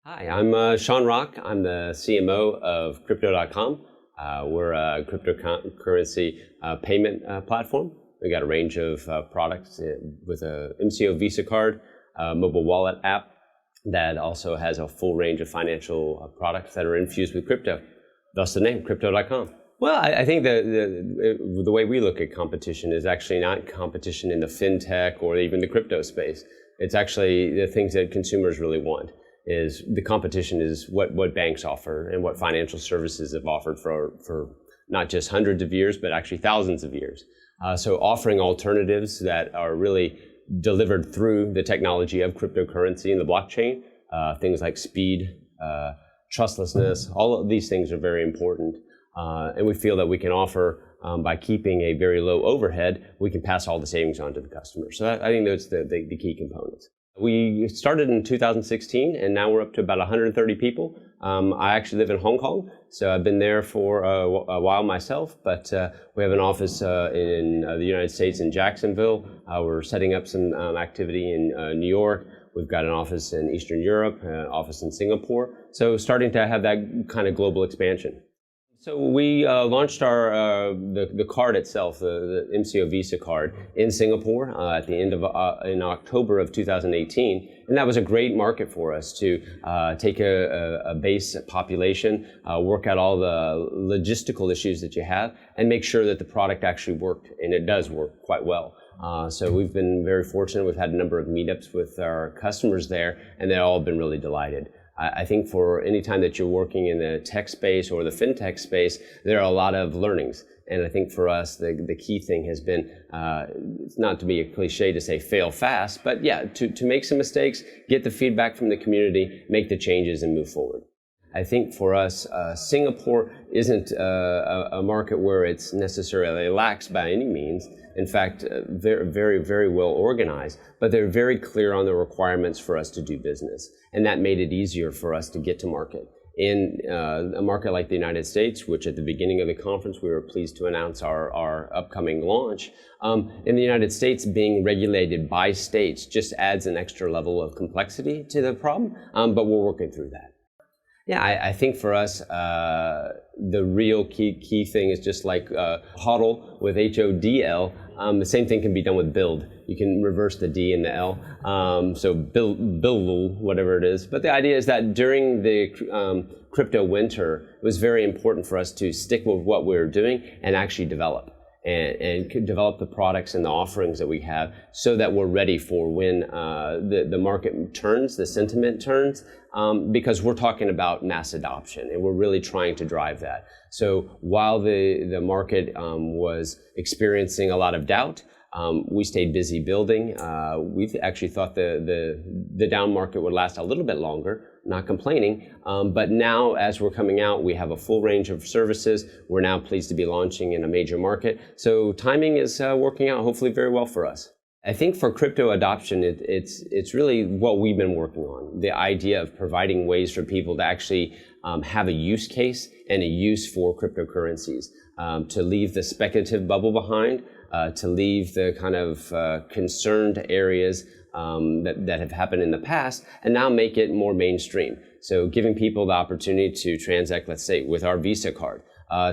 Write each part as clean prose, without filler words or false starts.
Hi, I'm Sean Rock. I'm the CMO of Crypto.com. We're a cryptocurrency payment platform. We got a range of products with a MCO Visa Card, mobile wallet app that also has a full range of financial products that are infused with crypto. Thus the name, Crypto.com. Well, I think the way we look at competition is actually not competition in the fintech or even the crypto space. It's actually the things that consumers really want. Is the competition is what banks offer and what financial services have offered for not just hundreds of years, but actually thousands of years. So offering alternatives that are really delivered through the technology of cryptocurrency and the blockchain, things like speed, trustlessness, all of these things are very important. And we feel that we can offer, by keeping a very low overhead, we can pass all the savings on to the customer. So I think that's the key components. We started in 2016, and now we're up to about 130 people. I actually live in Hong Kong, so I've been there for a while myself, but we have an office in the United States in Jacksonville. We're setting up some activity in New York. We've got an office in Eastern Europe, an office in Singapore, so starting to have that kind of global expansion. So we launched the card itself, the MCO Visa Card, in Singapore at the end of in October of 2018, and that was a great market for us to take a base population, work out all the logistical issues that you have, and make sure that the product actually worked, and it does work quite well. So we've been very fortunate. We've had a number of meetups with our customers there, and they've all been really delighted. I think for any time that you're working in the tech space or the fintech space, there are a lot of learnings. And I think for us, the key thing has been, it's not to be a cliche to say fail fast, but yeah, to make some mistakes, get the feedback from the community, make the changes and move forward. I think for us, Singapore isn't a market where it's necessarily lax by any means. In fact, very, very, very well organized, but they're very clear on the requirements for us to do business. And that made it easier for us to get to market. In a market like the United States, which at the beginning of the conference we were pleased to announce our upcoming launch, in the United States being regulated by states just adds an extra level of complexity to the problem, but we're working through that. Yeah, I think for us, the real key thing is just like HODL with HODL. The same thing can be done with Build. You can reverse the D and the L. So build, whatever it is. But the idea is that during the crypto winter, it was very important for us to stick with what we were doing and actually develop. And develop the products and the offerings that we have so that we're ready for when the market turns, the sentiment turns, because we're talking about mass adoption and we're really trying to drive that. So while the market was experiencing a lot of doubt, we stayed busy building. We actually thought the down market would last a little bit longer, not complaining. But now, as we're coming out, we have a full range of services. We're now pleased to be launching in a major market. So timing is working out hopefully very well for us. I think for crypto adoption, it's really what we've been working on. The idea of providing ways for people to actually have a use case and a use for cryptocurrencies, to leave the speculative bubble behind, to leave the kind of concerned areas that have happened in the past and now make it more mainstream. So giving people the opportunity to transact, let's say, with our Visa card,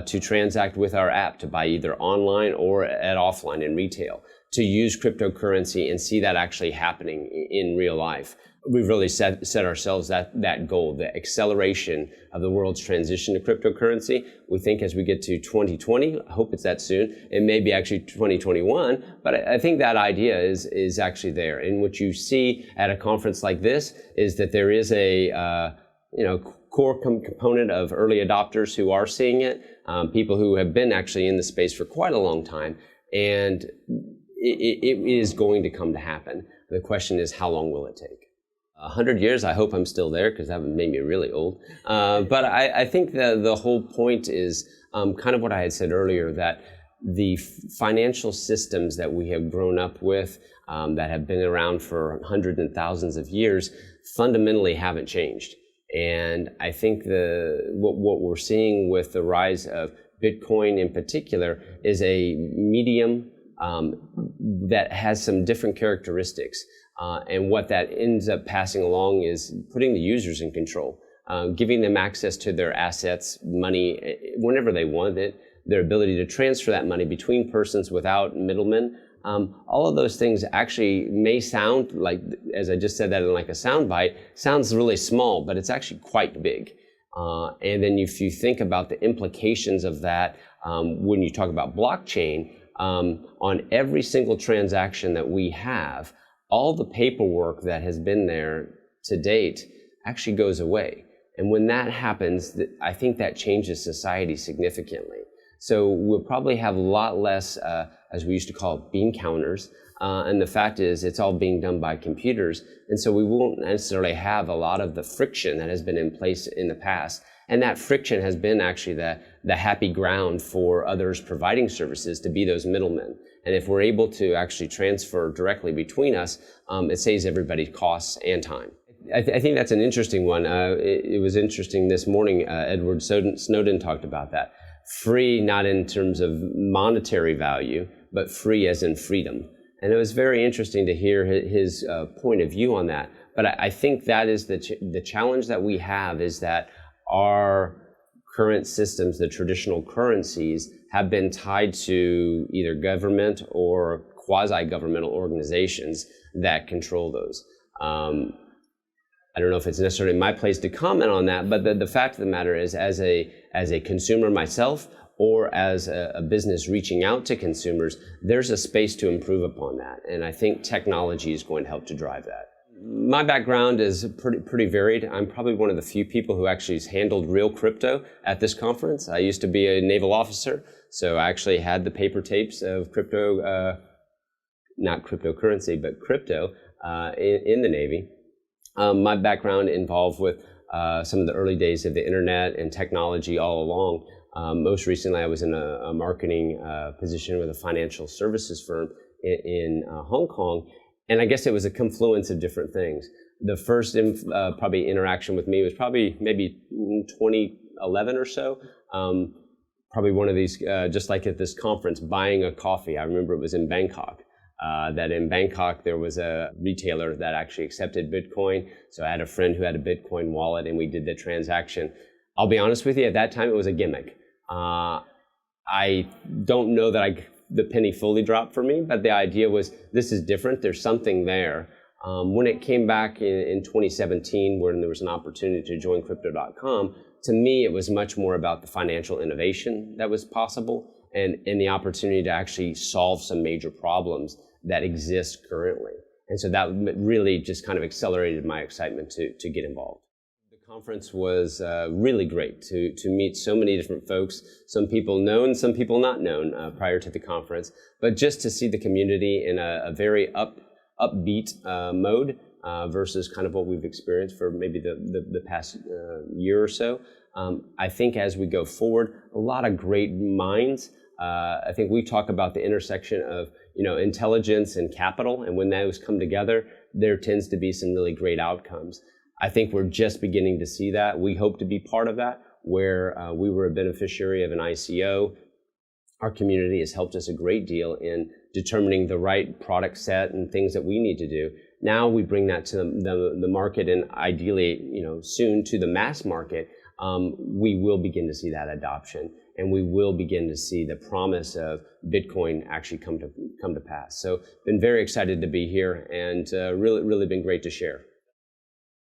to transact with our app, to buy either online or at offline in retail, to use cryptocurrency and see that actually happening in real life. We've really set ourselves that goal, the acceleration of the world's transition to cryptocurrency. We think as we get to 2020, I hope it's that soon, it may be actually 2021, but I think that idea is actually there. And what you see at a conference like this is that there is a core component of early adopters who are seeing it, people who have been actually in the space for quite a long time, and it is going to come to happen. The question is, how long will it take? 100 years, I hope I'm still there because that would make me really old. But I think the whole point is kind of what I had said earlier, that the financial systems that we have grown up with, that have been around for hundreds and thousands of years, fundamentally haven't changed. And I think what we're seeing with the rise of Bitcoin in particular is a medium that has some different characteristics. And what that ends up passing along is putting the users in control, giving them access to their assets, money, whenever they want it, their ability to transfer that money between persons without middlemen. All of those things actually may sound like, as I just said that in like a soundbite, sounds really small, but it's actually quite big. And then if you think about the implications of that, when you talk about blockchain, on every single transaction that we have, all the paperwork that has been there to date actually goes away. And when that happens, I think that changes society significantly. So we'll probably have a lot less, as we used to call it, bean counters. And the fact is, it's all being done by computers. And so we won't necessarily have a lot of the friction that has been in place in the past. And that friction has been actually the happy ground for others providing services to be those middlemen. And if we're able to actually transfer directly between us, it saves everybody costs and time. I think that's an interesting one. It was interesting this morning, Edward Snowden talked about that. Free, not in terms of monetary value, but free as in freedom. And it was very interesting to hear his point of view on that. But I think that is the challenge that we have, is that our current systems, the traditional currencies, have been tied to either government or quasi-governmental organizations that control those. I don't know if it's necessarily my place to comment on that, but the fact of the matter is, as a consumer myself, or as a business reaching out to consumers, there's a space to improve upon that. And I think technology is going to help to drive that. My background is pretty varied. I'm probably one of the few people who actually has handled real crypto at this conference. I used to be a naval officer, so I actually had the paper tapes of crypto, not cryptocurrency, but crypto in the Navy. My background involved with some of the early days of the internet and technology all along. Most recently, I was in a marketing position with a financial services firm in Hong Kong, and I guess it was a confluence of different things. The first probably interaction with me was probably maybe 2011 or so. Probably one of these, just like at this conference, buying a coffee. I remember it was in Bangkok. That in Bangkok, there was a retailer that actually accepted Bitcoin. So I had a friend who had a Bitcoin wallet, and we did the transaction. I'll be honest with you, at that time, it was a gimmick. I don't know that the penny fully dropped for me, but the idea was, this is different. There's something there. When it came back in 2017, when there was an opportunity to join Crypto.com, to me, it was much more about the financial innovation that was possible and the opportunity to actually solve some major problems that exist currently. And so that really just kind of accelerated my excitement to get involved. The conference was really great to meet so many different folks, some people known, some people not known prior to the conference, but just to see the community in a very upbeat mode versus kind of what we've experienced for maybe the past year or so. I think as we go forward, a lot of great minds. I think we talk about the intersection of intelligence and capital, and when those come together, there tends to be some really great outcomes. I think we're just beginning to see that. We hope to be part of that, where we were a beneficiary of an ICO. Our community has helped us a great deal in determining the right product set and things that we need to do. Now we bring that to the market, and ideally, soon to the mass market. We will begin to see that adoption, and we will begin to see the promise of Bitcoin actually come to pass. So, been very excited to be here, and really been great to share.